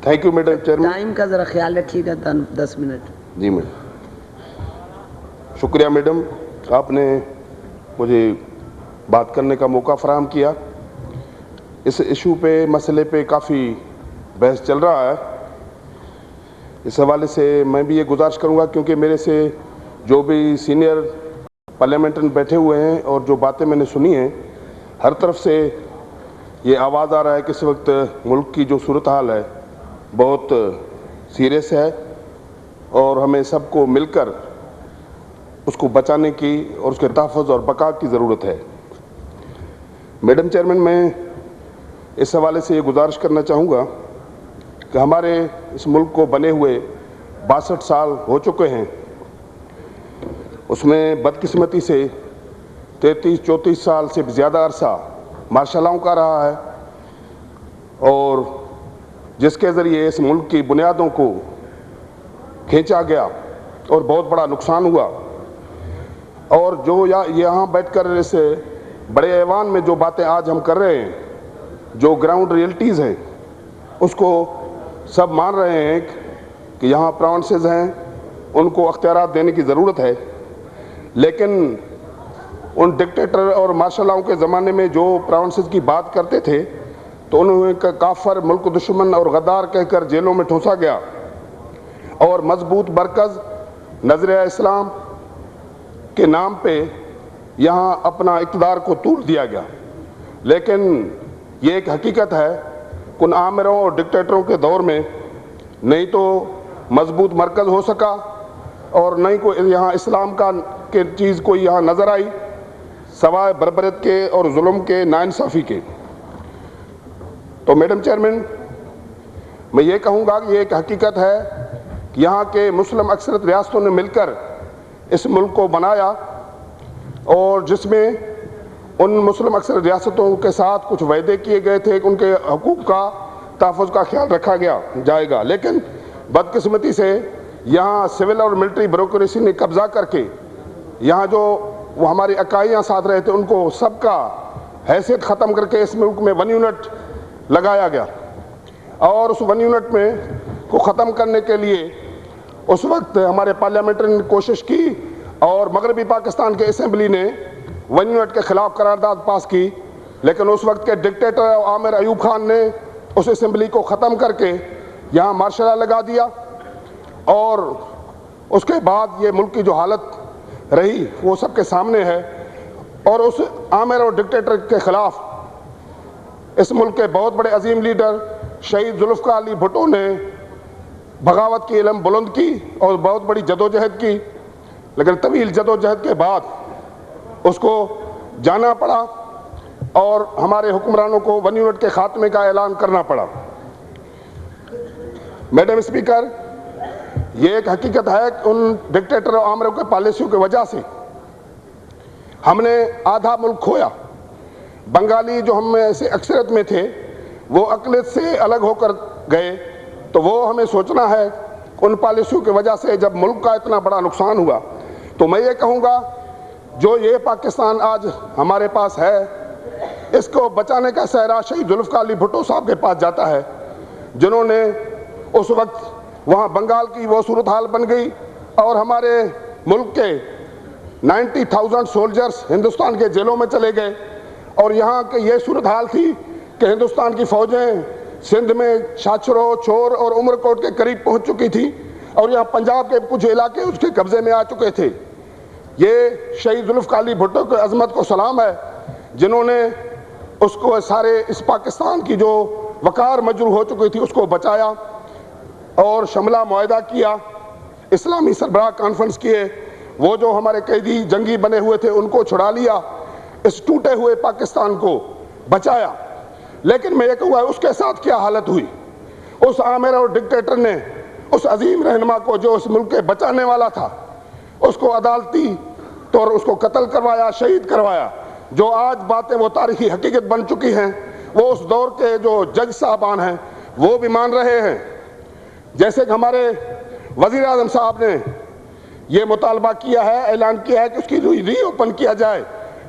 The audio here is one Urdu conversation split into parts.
Thank you madam chairman. Time کا ذرا خیال رکھیے گا 10 منٹ. جی میڈم, شکریہ میڈم, آپ نے مجھے بات کرنے کا موقع فراہم کیا. اس ایشو پہ, مسئلے پہ کافی بحث چل رہا ہے. اس حوالے سے میں بھی یہ گزارش کروں گا, کیونکہ میرے سے جو بھی سینئر پارلیمنٹرین بیٹھے ہوئے ہیں اور جو باتیں میں نے سنی ہیں, ہر طرف سے یہ آواز آ رہا ہے کہ اس وقت ملک کی جو صورتحال ہے بہت سیریس ہے اور ہمیں سب کو مل کر اس کو بچانے کی اور اس کے تحفظ اور بقا کی ضرورت ہے. میڈم چیئرمین, میں اس حوالے سے یہ گزارش کرنا چاہوں گا کہ ہمارے اس ملک کو بنے ہوئے 62 سال ہو چکے ہیں. اس میں بدقسمتی سے 33-34 سال سے زیادہ عرصہ مارشل لاؤں کا رہا ہے, اور جس کے ذریعے اس ملک کی بنیادوں کو کھینچا گیا اور بہت بڑا نقصان ہوا. اور جو یہاں بیٹھ کر اس بڑے ایوان میں جو باتیں آج ہم کر رہے ہیں, جو گراؤنڈ ریئلٹیز ہیں, اس کو سب مان رہے ہیں کہ یہاں پراونسز ہیں, ان کو اختیارات دینے کی ضرورت ہے. لیکن ان ڈکٹیٹر اور مارشل لاؤں کے زمانے میں جو پراونسز کی بات کرتے تھے تو انہیں کافر, ملک دشمن اور غدار کہہ کر جیلوں میں ٹھونسا گیا, اور مضبوط مرکز نظریہ اسلام کے نام پہ یہاں اپنا اقتدار کو توڑ دیا گیا. لیکن یہ ایک حقیقت ہے کہ ان آمروں اور ڈکٹیٹروں کے دور میں نہیں تو مضبوط مرکز ہو سکا اور نہیں کوئی یہاں اسلام کے چیز کوئی یہاں نظر آئی, سوائے بربریت کے اور ظلم کے, ناانصافی کے. تو میڈم چیئرمین, میں یہ کہوں گا کہ یہ ایک حقیقت ہے کہ یہاں کے مسلم اکثریت ریاستوں نے مل کر اس ملک کو بنایا, اور جس میں ان مسلم اکثر ریاستوں کے ساتھ کچھ وعدے کیے گئے تھے کہ ان کے حقوق کا تحفظ کا خیال رکھا جائے گا. لیکن بدقسمتی سے یہاں سول اور ملٹری بیوروکریسی نے قبضہ کر کے یہاں جو وہ ہماری اکائیاں ساتھ رہے تھے ان کو سب کا حیثیت ختم کر کے اس ملک میں 1 یونٹ لگایا گیا. اور اس 1 یونٹ میں کو ختم کرنے کے لیے اس وقت ہمارے پارلیمنٹری نے کوشش کی, اور مغربی پاکستان کے اسمبلی نے 1 یونٹ کے خلاف قرارداد پاس کی. لیکن اس وقت کے ڈکٹیٹر عامر ایوب خان نے اس اسمبلی کو ختم کر کے یہاں مارشل لا لگا دیا, اور اس کے بعد یہ ملک کی جو حالت رہی وہ سب کے سامنے ہے. اور اس عامر اور ڈکٹیٹر کے خلاف اس ملک کے بہت بڑے عظیم لیڈر شہید ذوالفقار علی بھٹو نے بغاوت کی علم بلند کی اور بہت بڑی جدوجہد کی. لیکن طویل جدوجہد کے بعد اس کو جانا پڑا اور ہمارے حکمرانوں کو 1 یونٹ کے خاتمے کا اعلان کرنا پڑا. میڈم اسپیکر, یہ ایک حقیقت ہے کہ ان ڈکٹیٹر اور آمروں کے پالیسیوں کی وجہ سے ہم نے آدھا ملک کھویا. بنگالی جو ہم میں سے اکثریت میں تھے وہ اقلیت سے الگ ہو کر گئے, تو وہ ہمیں سوچنا ہے ان پالیسیوں کی وجہ سے جب ملک کا اتنا بڑا نقصان ہوا. تو میں یہ کہوں گا جو یہ پاکستان آج ہمارے پاس ہے اس کو بچانے کا سہرا شہید ذوالفقار علی بھٹو صاحب کے پاس جاتا ہے, جنہوں نے اس وقت وہاں بنگال کی وہ صورتحال بن گئی اور ہمارے ملک کے 90,000 سولجرز ہندوستان کے جیلوں میں چلے گئے. اور یہاں کی یہ صورتحال تھی کہ ہندوستان کی فوجیں سندھ میں شاچرو, چور اور عمرکوٹ کے قریب پہنچ چکی تھی, اور یہاں پنجاب کے کچھ علاقے اس کے قبضے میں آ چکے تھے. یہ شہید ذوالفقار علی بھٹو کی عظمت کو سلام ہے, جنہوں نے اس کو سارے اس پاکستان کی جو وقار مجروح ہو چکی تھی اس کو بچایا اور شملہ معاہدہ کیا, اسلامی سربراہ کانفرنس کیے, وہ جو ہمارے قیدی جنگی بنے ہوئے تھے ان کو چھڑا لیا, اس ٹوٹے ہوئے پاکستان کو بچایا. لیکن میں یہ کہوں گا اس کے ساتھ کیا حالت ہوئی. اس آمر اور ڈکٹیٹر نے اس عظیم رہنما کو جو اس ملک کے بچانے والا تھا اس کو عدالتی طور اس کو قتل کروایا, شہید کروایا. جو آج باتیں وہ تاریخی حقیقت بن چکی ہیں, وہ اس دور کے جو جج صاحبان ہیں وہ بھی مان رہے ہیں. جیسے کہ ہمارے وزیر اعظم صاحب نے یہ مطالبہ کیا ہے, اعلان کیا ہے کہ اس کی ری اوپن کیا جائے.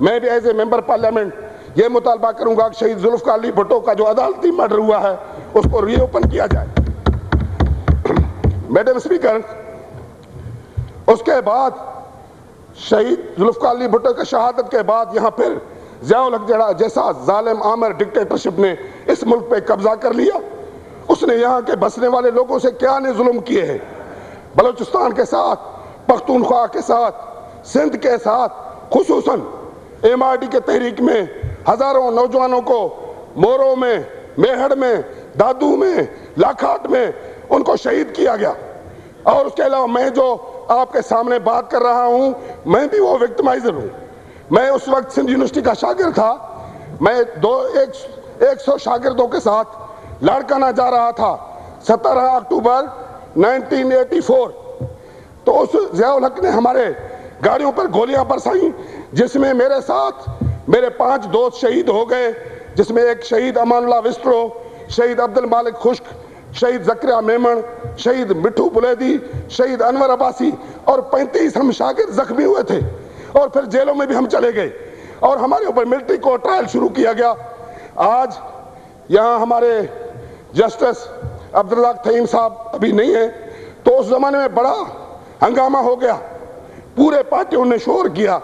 میں بھی ایز اے ممبر پارلیمنٹ یہ مطالبہ کروں گا کہ شہید ذوالفقار علی بھٹو کا جو عدالتی مرڈر ہوا ہے اس کو ری اوپن کیا جائے. میڈم اسپیکر، اس کے بعد شہید ذوالفقار علی بھٹو کی شہادت کے بعد یہاں پھر ضیاء الحق جیسا ظالم آمر ڈکٹیٹرشپ نے اس ملک پہ قبضہ کر لیا۔ اس نے یہاں کے بسنے والے لوگوں سے کیا نے ظلم کیے ہیں، بلوچستان کے ساتھ، پختونخوا کے ساتھ، سندھ کے ساتھ، خصوصاً ایم آر ڈی کے تحریک میں ہزاروں نوجوانوں کو مورو میں، میہڑ میں، دادو میں، لاکھاٹ میں ان کو شہید کیا گیا۔ اور اس کے علاوہ میں جو آپ کے سامنے بات کر رہا ہوں، میں بھی وہ وکٹمائزر ہوں۔ میں اس وقت سندھ یونیورسٹی کا شاگرد تھا، میں 100 شاگردوں کے ساتھ لاڑکانہ جا رہا تھا 17 اکتوبر 1984۔ تو اس ضیاء الحق نے ہمارے گاڑیوں پر گولیاں برسائیں، جس میں میرے ساتھ میرے 5 دوست شہید ہو گئے، جس میں ایک شہید امان اللہ وسٹرو، شہید عبد المالک خشک، شہید زکریا میمن، شہید مٹھو بلیدی، شہید انور عباسی، اور 35 ہم شاگرد زخمی ہوئے تھے۔ اور پھر جیلوں میں بھی ہم چلے گئے اور ہمارے اوپر ملٹری کو ٹرائل شروع کیا گیا۔ آج یہاں ہمارے جسٹس عبدالرزاق تھیم صاحب ابھی نہیں ہیں، تو اس زمانے میں بڑا ہنگامہ ہو گیا، پورے پارٹیوں نے شور کیا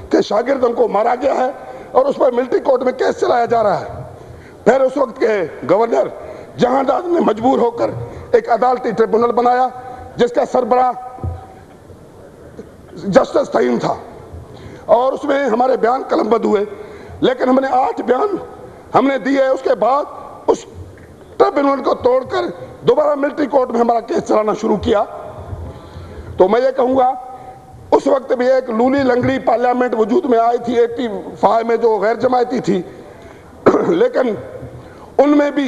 کہ شاگردوں کو مارا گیا ہے اور اس پر ملٹری کورٹ میں کیس چلایا جا رہا ہے۔ پھر اس وقت کے گورنر جہاں داد نے مجبور ہو کر ایک عدالتی ٹریبونل بنایا جس کا سربراہ جسٹس تھیم تھا، اور اس میں ہمارے بیان قلم بند ہوئے، لیکن ہم نے 8 بیان ہم نے دیے۔ اس کے بعد اس ٹریبونل کو توڑ کر دوبارہ ملٹری کورٹ میں ہمارا کیس چلانا شروع کیا۔ تو میں یہ کہوں گا، اس وقت بھی ایک لولی لنگڑی پارلیمنٹ وجود میں آئی تھی 85 میں، جو غیر جماعتی تھی، لیکن ان میں بھی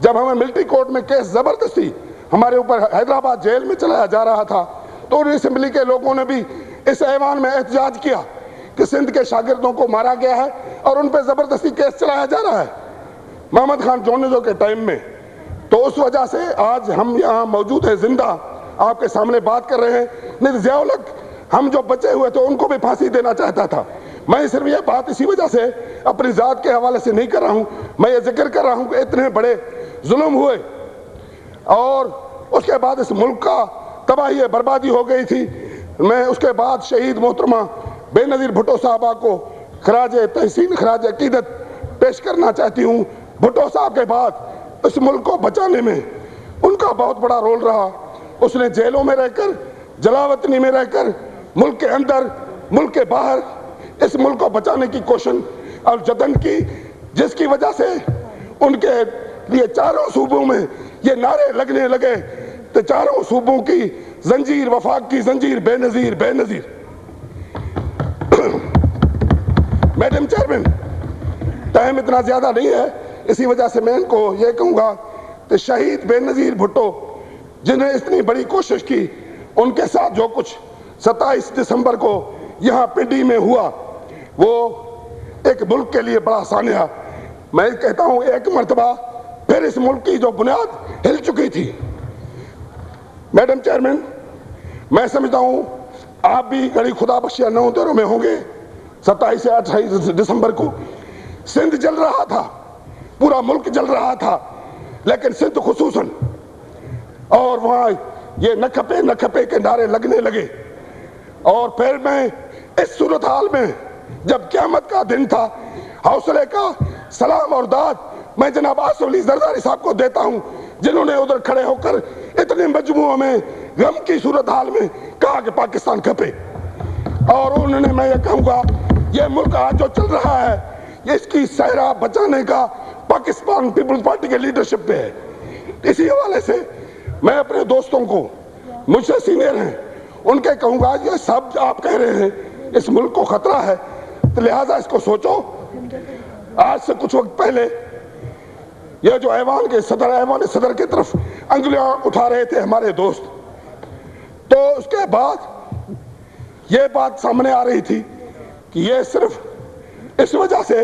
جب ہمیں ملٹری کورٹ میں کیس زبردستی ہمارے اوپر حیدرآباد جیل میں چلایا جا رہا تھا، تو اسمبلی کے لوگوں نے بھی اس ایوان میں احتجاج کیا کہ سندھ کے شاگردوں کو مارا گیا ہے اور ان پہ زبردستی کیس چلایا جا رہا ہے محمد خان جونیزو کے ٹائم میں۔ تو اس وجہ سے آج ہم یہاں موجود ہیں، زندہ آپ کے سامنے بات کر رہے ہیں۔ نہیں، ضیاء الحق ہم جو بچے ہوئے تھے ان کو بھی پھانسی دینا چاہتا تھا۔ میں صرف یہ بات اسی وجہ سے اپنی ذات کے حوالے سے نہیں کر رہا ہوں، میں یہ ذکر کر رہا ہوں کہ اتنے بڑے ظلم ہوئے اور اس کے بعد اس ملک کا تباہی بربادی ہو گئی تھی۔ میں اس کے بعد شہید محترمہ بے نظیر بھٹو صاحبہ کو خراج تحسین، خراج عقیدت پیش کرنا چاہتی ہوں۔ بھٹو صاحب کے بعد اس ملک کو بچانے میں ان کا بہت بڑا رول رہا۔ اس نے جیلوں میں رہ کر، جلاوطنی میں رہ کر، ملک کے اندر، ملک کے باہر اس ملک کو بچانے کی کوشش اور جتن کی، جس کی وجہ سے ان کے لیے چاروں صوبوں میں یہ نعرے لگنے لگے کہ چاروں صوبوں کی زنجیر، وفاق کی زنجیر بے نظیر، بے نظیر۔ میڈم چیئرمین، ٹائم اتنا زیادہ نہیں ہے، اسی وجہ سے میں ان کو یہ کہوں گا کہ شہید بے نظیر بھٹو جنہیں اتنی بڑی کوشش کی، ان کے ساتھ جو کچھ 27 دسمبر کو یہاں پنڈی میں ہوا، وہ ایک ملک کے لیے بڑا سانحہ۔ میں کہتا ہوں ایک مرتبہ پھر اس ملک کی جو بنیاد ہل چکی تھی۔ میڈم چیئرمین، میں سمجھتا ہوں آپ بھی گڑی خدا بخشیہ 9 دوروں میں ہوں گے۔ 27 سے 28 دسمبر کو سندھ جل رہا تھا، پورا ملک جل رہا تھا، لیکن سندھ خصوصاً، اور وہاں یہ نہ کھپے نہ کھپے کے نعرے لگنے لگے۔ اور پھر میں اس صورتحال میں جب قیامت کا دن تھا، حوصلے کا سلام اور داد میں جناب آصف علی زرداری صاحب کو دیتا ہوں، جنہوں نے ادھر کھڑے ہو کر اتنے مجموعوں میں غم کی صورتحال میں کہا کہ پاکستان کھپے۔ اور انہوں نے، میں یہ کہوں گا، یہ ملک آج جو چل رہا ہے، اس کی صحرا بچانے کا پاکستان پیپلز پارٹی کے لیڈرشپ پہ ہے۔ اسی حوالے سے میں اپنے دوستوں کو، مجھ سے سینئر ہیں، ان کے کہوں گا، یہ سب آپ کہہ رہے ہیں اس ملک کو خطرہ ہے، تو لہٰذا اس کو سوچو۔ آج سے کچھ وقت پہلے یہ جو ایوان کے صدر، ایوان صدر کی طرف انگلیاں اٹھا رہے تھے ہمارے دوست، تو اس کے بعد یہ بات سامنے آ رہی تھی کہ یہ صرف اس وجہ سے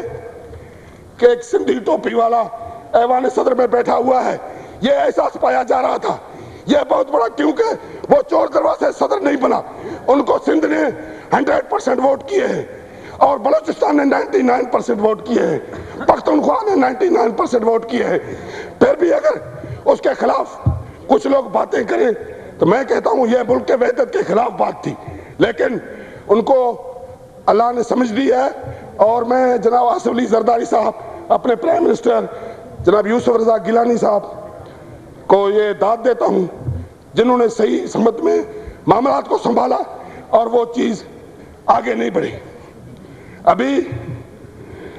کہ ایک سندھی ٹوپی والا ایوان صدر میں بیٹھا ہوا ہے، یہ احساس پایا جا رہا تھا۔ یہ بہت بڑا، کیونکہ وہ چور دروازے صدر نہیں بنا، ان کو سندھ نے 100% ووٹ کیے ہیں، اور بلوچستان نے 99% ووٹ کیے ہیں، پختونخوا نے 99% ووٹ کیے ہیں۔ پھر بھی اگر اس کے خلاف کچھ لوگ باتیں کریں تو میں کہتا ہوں یہ ملک کے وحدت کے خلاف بات تھی، لیکن ان کو اللہ نے سمجھ دی ہے، اور میں جناب آصف علی زرداری صاحب، اپنے پرائم منسٹر جناب یوسف رضا گیلانی صاحب کو یہ داد دیتا ہوں جنہوں نے صحیح سمت میں معاملات کو سنبھالا اور وہ چیز آگے نہیں بڑھی۔ ابھی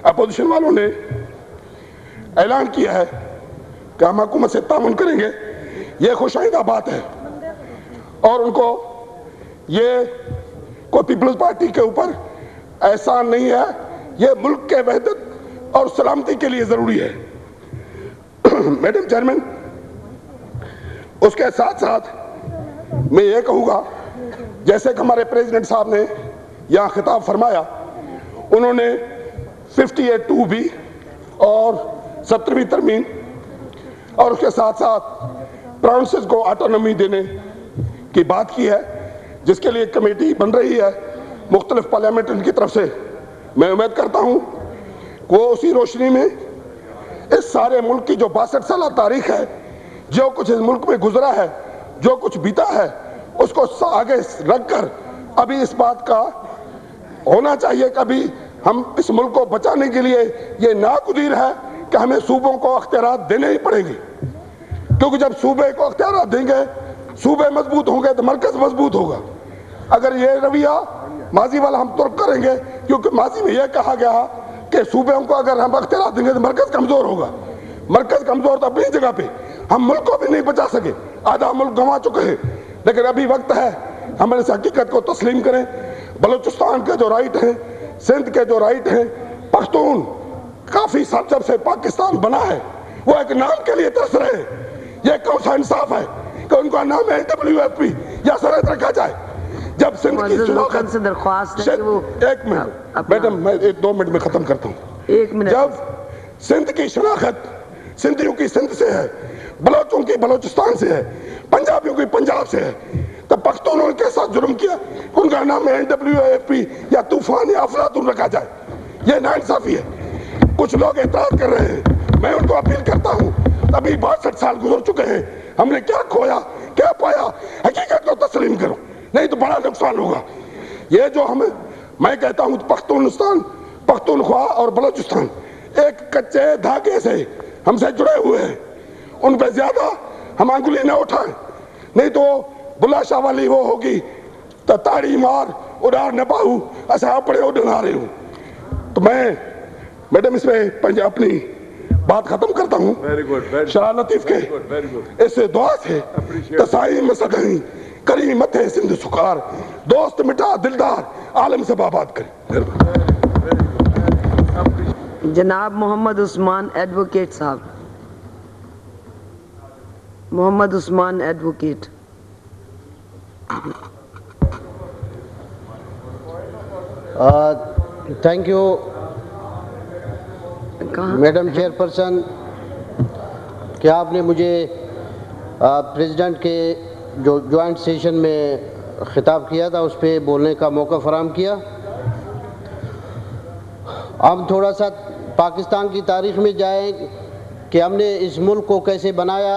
اپوزیشن والوں نے اعلان کیا ہے کہ ہم حکومت سے تعاون کریں گے، یہ خوش آئندہ بات ہے، اور ان کو یہ کوئی پیپلز پارٹی کے اوپر احسان نہیں ہے، یہ ملک کے وحدت اور سلامتی کے لیے ضروری ہے۔ میڈم چیئرمین، اس کے ساتھ ساتھ میں یہ کہوں گا، جیسے کہ ہمارے پریزیڈنٹ صاحب نے یہاں خطاب فرمایا، انہوں نے 58(2) اور 70ویں ترمیم اور اس کے ساتھ ساتھ پروونسز کو آٹونومی دینے کی بات کی ہے، جس کے لیے کمیٹی بن رہی ہے مختلف پارلیمنٹ کی طرف سے۔ میں امید کرتا ہوں کہ وہ اسی روشنی میں اس سارے ملک کی جو 62 سالہ تاریخ ہے، جو کچھ اس ملک میں گزرا ہے، جو کچھ بیتا ہے، اس کو آگے رکھ کر ابھی اس بات کا ہونا چاہیے کہ ابھی ہم اس ملک کو بچانے کے لیے یہ ناگزیر ہے کہ ہمیں صوبوں کو اختیارات دینے ہی پڑیں گے، کیونکہ جب صوبے کو اختیارات دیں گے، صوبے مضبوط ہوں گے تو مرکز مضبوط ہوگا۔ اگر یہ رویہ ماضی والا ہم ترک کریں گے، کیونکہ ماضی میں یہ کہا گیا کہ صوبوں کو اگر ہم اختیارات دیں گے تو مرکز کمزور ہوگا، مرکز کمزور تو اپنی جگہ پہ، ہم ملک کو بھی نہیں بچا سکے، آدھا ملک گنوا چکے ہیں، لیکن ابھی وقت ہے ہم اس حقیقت کو تسلیم کریں۔ بلوچستان کے جو رائٹ ہیں، سندھ کے جو رائٹ ہیں، پختون کافی سال جب سے پاکستان بنا ہے وہ ایک نام کے لیے ترس رہے ہیں۔ یہ کون سا انصاف ہے کہ ان کا نام LWFP یا سرحد رکھا جائے؟ جب سندھ کی شناخت سے درخواست ہے کہ وہ ایک منٹ میڈم، میں 2 منٹ میں ختم کرتا ہوں۔ ایک منٹ۔ جب سندھ کی شناخت سندھیوں کی سندھ سے ہے، بلوچوں کی بلوچستان سے ہے، پنجابیوں کی پنجاب سے ہے، تب پختونوں نے کے ساتھ جرم کیا، ان کا نام LWFP یا طوفان یا افلاطون رکھا جائے؟ یہ ناانصافی ہے۔ کچھ لوگ اعتراض کر رہے ہیں، میں ان کو اپیل کرتا ہوں، ابھی 62 سال گزر چکے ہیں، ہم نے کیا کھویا کیا پایا؟ حقیقت کو تسلیم کرو، نہیں تو بڑا نقصان ہوگا۔ یہ جو میں کہتا ہوں پختونستان، پختونخوا اور بلوچستان ایک کچے دھاگے سے ہم سے جڑے ہوئے ہیں، ان پہ زیادہ ہم انگلی نہ اٹھائیں، نہیں تو بلا شاہ والی وہ ہوگی تو تاڑی مار اڑا نہ پاؤ ایسا اپنے اڑنا رہے ہوں۔ تو میں میڈم اس میں اپنی بات ختم کرتا ہوں۔ شاہ لطیف کے اس دعا سے تسائی میں سکیں کری متھے سندھ سکار، دوست مٹا دلدار عالم سے باباد کریں۔ جناب محمد عثمان ایڈوکیٹ صاحب، Muhammad Usman advocate. Thank you madam chairperson کہ آپ نے مجھے پریزیڈنٹ کے جو جوائنٹ سیشن میں خطاب کیا تھا اس پہ بولنے کا موقع فراہم کیا۔ ہم تھوڑا سا پاکستان کی تاریخ میں جائیں کہ ہم نے اس ملک کو کیسے بنایا